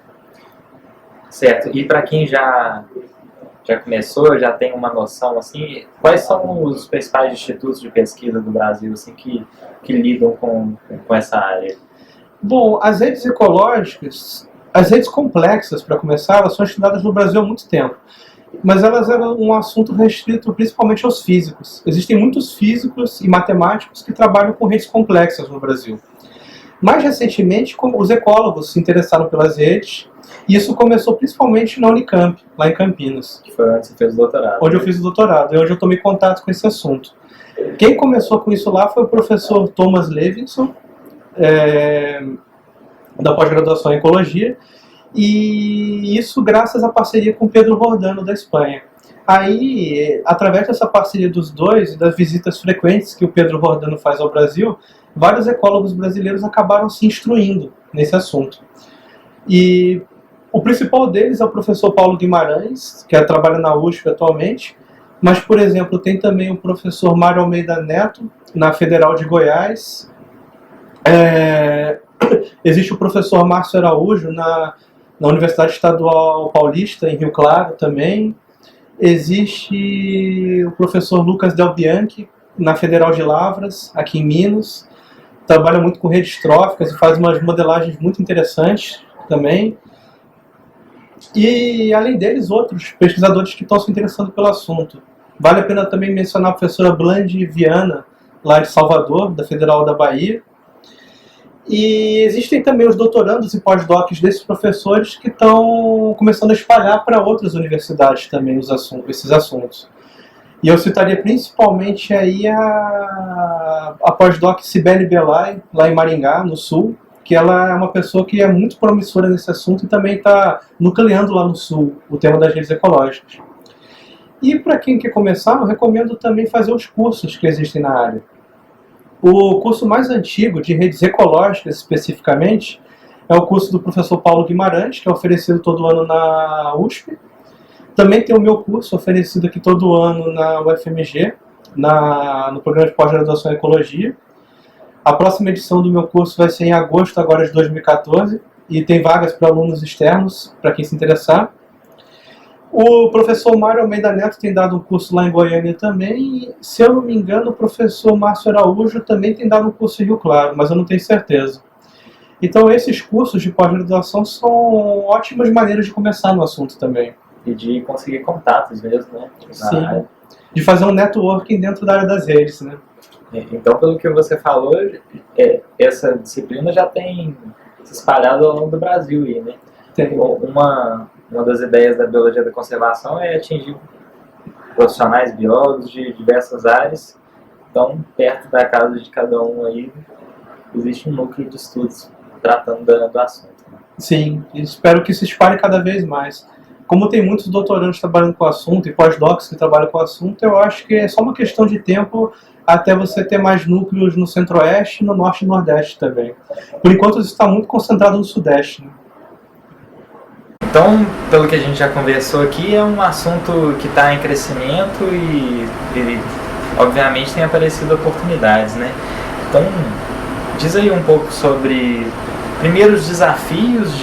Certo. E para quem já começou, já tem uma noção, assim, quais são os principais institutos de pesquisa do Brasil, assim, que lidam com essa área? Bom, as redes ecológicas, as redes complexas, para começar, elas são estudadas no Brasil há muito tempo. Mas elas eram um assunto restrito principalmente aos físicos. Existem muitos físicos e matemáticos que trabalham com redes complexas no Brasil. Mais recentemente, os ecólogos se interessaram pelas redes, e isso começou principalmente na Unicamp, lá em Campinas. Que foi onde você fez o doutorado. Onde eu fiz o doutorado, e onde eu tomei contato com esse assunto. Quem começou com isso lá foi o professor Thomas Levinson, da pós-graduação em Ecologia, e isso graças à parceria com Pedro Rordano, da Espanha. Aí, através dessa parceria dos dois e das visitas frequentes que o Pedro Rordano faz ao Brasil, vários ecólogos brasileiros acabaram se instruindo nesse assunto. E o principal deles é o professor Paulo Guimarães, que trabalha na USP atualmente, mas, por exemplo, tem também o professor Mário Almeida Neto, na Federal de Goiás. Existe o professor Márcio Araújo, na Universidade Estadual Paulista, em Rio Claro também. Existe o professor Lucas Del Bianchi, na Federal de Lavras, aqui em Minas. Trabalha muito com redes tróficas e faz umas modelagens muito interessantes também. E, além deles, outros pesquisadores que estão se interessando pelo assunto. Vale a pena também mencionar a professora Blandy Viana, lá de Salvador, da Federal da Bahia. E existem também os doutorandos e pós-docs desses professores que estão começando a espalhar para outras universidades também esses assuntos. E eu citaria principalmente aí a pós-doc Cibele Belay, lá em Maringá, no Sul, que ela é uma pessoa que é muito promissora nesse assunto e também está nucleando lá no Sul o tema das redes ecológicas. E para quem quer começar, eu recomendo também fazer os cursos que existem na área. O curso mais antigo de redes ecológicas, especificamente, é o curso do professor Paulo Guimarães, que é oferecido todo ano na USP. Também tem o meu curso, oferecido aqui todo ano na UFMG, no programa de pós-graduação em Ecologia. A próxima edição do meu curso vai ser em agosto agora de 2014, e tem vagas para alunos externos, para quem se interessar. O professor Mário Almeida Neto tem dado um curso lá em Goiânia também, e, se eu não me engano, o professor Márcio Araújo também tem dado um curso em Rio Claro, mas eu não tenho certeza. Então esses cursos de pós-graduação são ótimas maneiras de começar no assunto também. E de conseguir contatos mesmo, né? Sim, de fazer um networking dentro da área das redes, né? Então, pelo que você falou, essa disciplina já tem se espalhado ao longo do Brasil aí, né? Tem. Uma das ideias da biologia da conservação é atingir profissionais biólogos de diversas áreas. Então, perto da casa de cada um aí, existe um núcleo de estudos tratando do assunto. Sim, espero que se espalhe cada vez mais. Como tem muitos doutorandos trabalhando com o assunto e pós-docs que trabalham com o assunto, eu acho que é só uma questão de tempo até você ter mais núcleos no Centro-Oeste, no Norte e Nordeste também. Por enquanto, isso está muito concentrado no Sudeste, né? Então, pelo que a gente já conversou aqui, é um assunto que está em crescimento e, obviamente, tem aparecido oportunidades, né? Então, diz aí um pouco sobre, primeiro, os desafios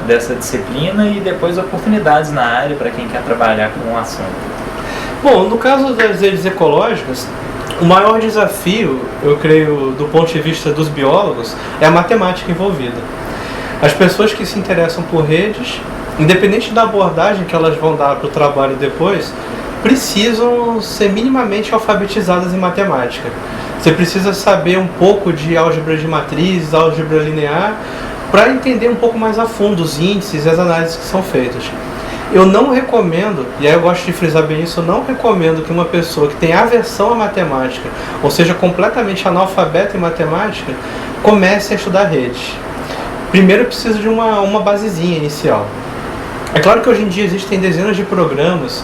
dessa disciplina e depois oportunidades na área para quem quer trabalhar com o assunto. Bom, no caso das redes ecológicas, O maior desafio, eu creio, do ponto de vista dos biólogos, é a matemática envolvida. As pessoas que se interessam por redes, independente da abordagem que elas vão dar para o trabalho depois, precisam ser minimamente alfabetizadas em matemática. Você precisa saber um pouco de álgebra de matrizes, álgebra linear, para entender um pouco mais a fundo os índices e as análises que são feitas. Eu não recomendo, e aí eu gosto de frisar bem isso, eu não recomendo que uma pessoa que tem aversão à matemática, ou seja, completamente analfabeta em matemática, comece a estudar redes. Primeiro precisa de uma basezinha inicial. É claro que hoje em dia existem dezenas de programas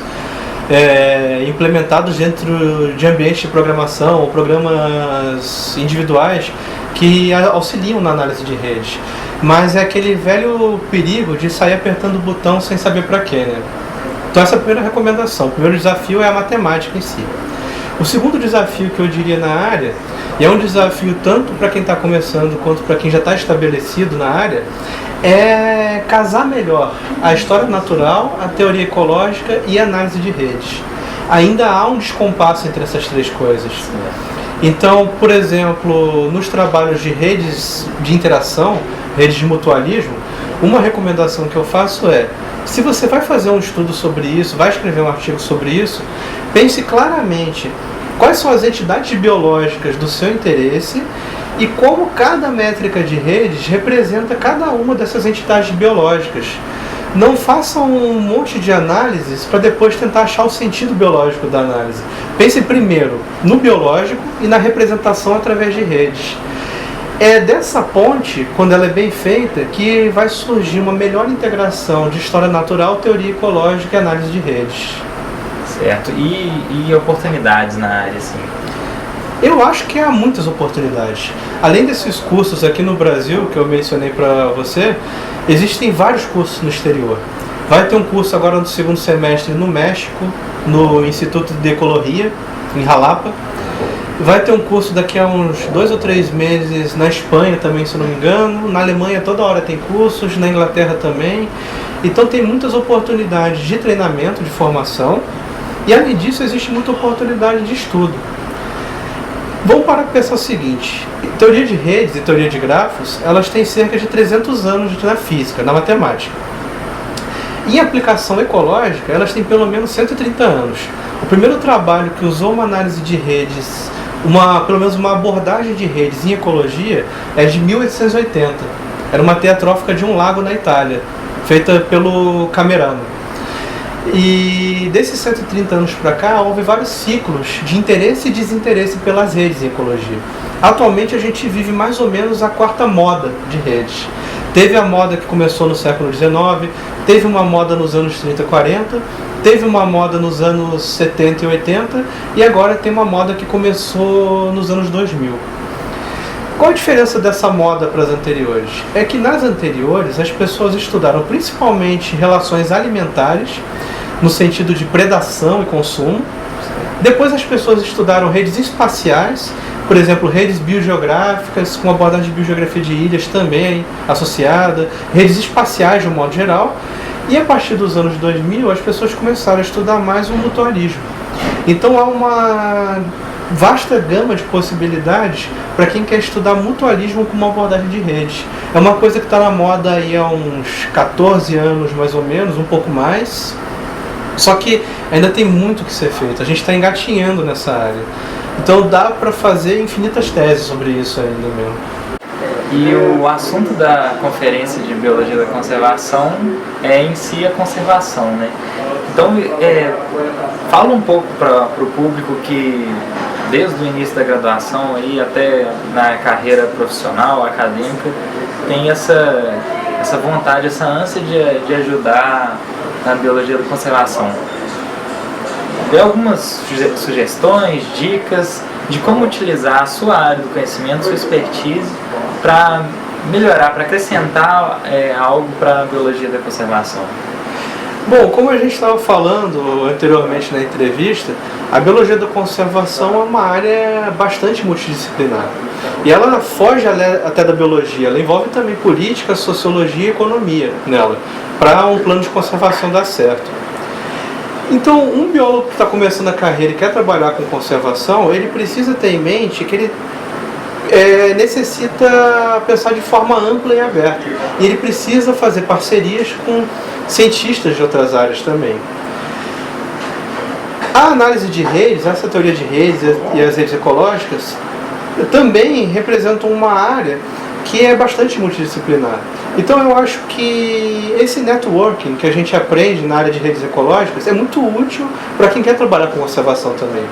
implementados dentro de ambientes de programação ou programas individuais que auxiliam na análise de redes. Mas é aquele velho perigo de sair apertando o botão sem saber para quê, né? Então essa é a primeira recomendação. O primeiro desafio é a matemática em si. O segundo desafio que eu diria na área, e é um desafio tanto para quem está começando quanto para quem já está estabelecido na área, é casar melhor a história natural, a teoria ecológica e a análise de redes. Ainda há um descompasso entre essas três coisas. Então, por exemplo, nos trabalhos de redes de interação, redes de mutualismo, uma recomendação que eu faço é, se você vai fazer um estudo sobre isso, vai escrever um artigo sobre isso, pense claramente quais são as entidades biológicas do seu interesse e como cada métrica de redes representa cada uma dessas entidades biológicas. Não façam um monte de análises para depois tentar achar o sentido biológico da análise. Pense primeiro no biológico e na representação através de redes. É dessa ponte, quando ela é bem feita, que vai surgir uma melhor integração de história natural, teoria ecológica e análise de redes. Certo. E oportunidades na área, assim? Eu acho que há muitas oportunidades. Além desses cursos aqui no Brasil, que eu mencionei para você, existem vários cursos no exterior. Vai ter um curso agora no segundo semestre no México, no Instituto de Ecologia, em Jalapa. Vai ter um curso daqui a uns 2 ou 3 meses na Espanha também, se não me engano. Na Alemanha toda hora tem cursos, na Inglaterra também. Então tem muitas oportunidades de treinamento, de formação. E além disso existe muita oportunidade de estudo. Vamos parar para pensar o seguinte, teoria de redes e teoria de grafos, elas têm cerca de 300 anos na física, na matemática. Em aplicação ecológica, elas têm pelo menos 130 anos. O primeiro trabalho que usou uma análise de redes, pelo menos uma abordagem de redes em ecologia, é de 1880. Era uma teatrófica de um lago na Itália, feita pelo Camerano. E desses 130 anos para cá, houve vários ciclos de interesse e desinteresse pelas redes em ecologia. Atualmente a gente vive mais ou menos a quarta moda de redes. Teve a moda que começou no século XIX, teve uma moda nos anos 30 e 40, teve uma moda nos anos 70 e 80 e agora tem uma moda que começou nos anos 2000. Qual a diferença dessa moda para as anteriores? É que nas anteriores as pessoas estudaram principalmente relações alimentares, no sentido de predação e consumo. Depois as pessoas estudaram redes espaciais, por exemplo, redes biogeográficas, com abordagem de biogeografia de ilhas também associada, redes espaciais de um modo geral. E a partir dos anos 2000 as pessoas começaram a estudar mais o mutualismo. Então há uma vasta gama de possibilidades para quem quer estudar mutualismo com uma abordagem de redes. É uma coisa que está na moda aí há uns 14 anos mais ou menos, um pouco mais. Só que ainda tem muito que ser feito, a gente está engatinhando nessa área. Então dá para fazer infinitas teses sobre isso ainda mesmo. E o assunto da conferência de Biologia da Conservação é em si a conservação, né? Então, fala um pouco para o público que desde o início da graduação aí até na carreira profissional, acadêmica, tem essa vontade, essa ânsia de ajudar na biologia da conservação. Dê algumas sugestões, dicas de como utilizar a sua área do conhecimento, sua expertise, para melhorar, para acrescentar algo para a biologia da conservação. Bom, como a gente estava falando anteriormente na entrevista, a biologia da conservação é uma área bastante multidisciplinar. E ela foge até da biologia, ela envolve também política, sociologia e economia nela, para um plano de conservação dar certo. Então, um biólogo que está começando a carreira e quer trabalhar com conservação, ele precisa ter em mente que ele necessita pensar de forma ampla e aberta. E ele precisa fazer parcerias com cientistas de outras áreas também. A análise de redes, essa teoria de redes e as redes ecológicas, também representam uma área que é bastante multidisciplinar. Então eu acho que esse networking que a gente aprende na área de redes ecológicas é muito útil para quem quer trabalhar com conservação também.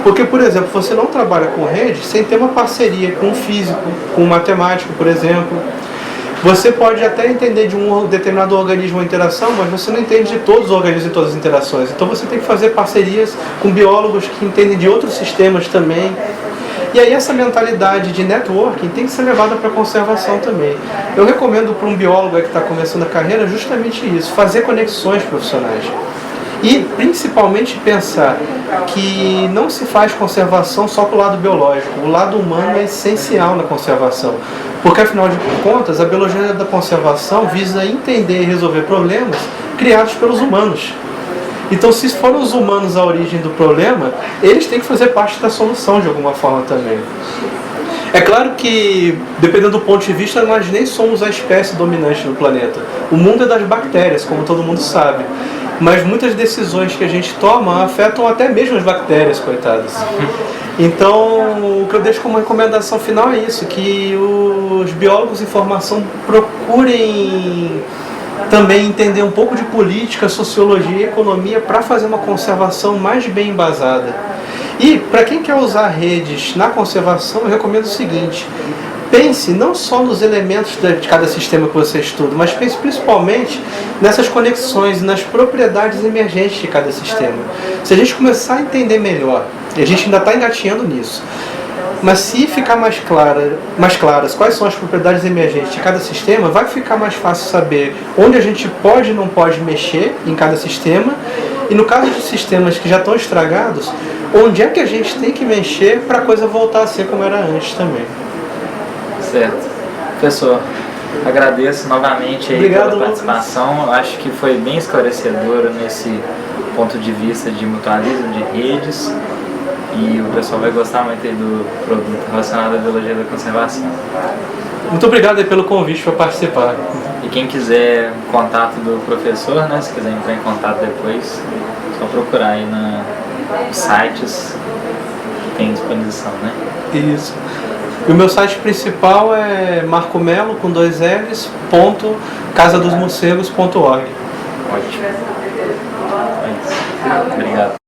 Porque, por exemplo, você não trabalha com redes sem ter uma parceria com um físico, com um matemático, por exemplo. Você pode até entender de um determinado organismo uma interação, mas você não entende de todos os organismos e todas as interações. Então você tem que fazer parcerias com biólogos que entendem de outros sistemas também. E aí essa mentalidade de networking tem que ser levada para a conservação também. Eu recomendo para um biólogo que está começando a carreira justamente isso, fazer conexões profissionais. E principalmente pensar que não se faz conservação só para o lado biológico, o lado humano é essencial na conservação. Porque afinal de contas, a biologia da conservação visa entender e resolver problemas criados pelos humanos. Então, se foram os humanos a origem do problema, eles têm que fazer parte da solução de alguma forma também. É claro que, dependendo do ponto de vista, nós nem somos a espécie dominante no planeta. O mundo é das bactérias, como todo mundo sabe. Mas muitas decisões que a gente toma afetam até mesmo as bactérias, coitadas. Então, o que eu deixo como recomendação final é isso, que os biólogos em formação procurem também entender um pouco de política, sociologia e economia para fazer uma conservação mais bem embasada. E para quem quer usar redes na conservação, eu recomendo o seguinte: pense não só nos elementos de cada sistema que você estuda, mas pense principalmente nessas conexões e nas propriedades emergentes de cada sistema. Se a gente começar a entender melhor, e a gente ainda está engatinhando nisso, mas se ficar mais claras quais são as propriedades emergentes de cada sistema, vai ficar mais fácil saber onde a gente pode e não pode mexer em cada sistema, e no caso de sistemas que já estão estragados, onde é que a gente tem que mexer para a coisa voltar a ser como era antes também. Certo. Professor, agradeço novamente aí pela participação. Eu acho que foi bem esclarecedora nesse ponto de vista de mutualismo de redes. E o pessoal vai gostar muito aí do produto relacionado à biologia da conservação. Muito obrigado aí pelo convite para participar. E quem quiser contato do professor, né, se quiser entrar em contato depois, é só procurar aí nos sites que tem disposição, né? Isso. E o meu site principal é marcomelo, com 2 L's, .casadosmorcegos.org. Ótimo. É isso. Obrigado.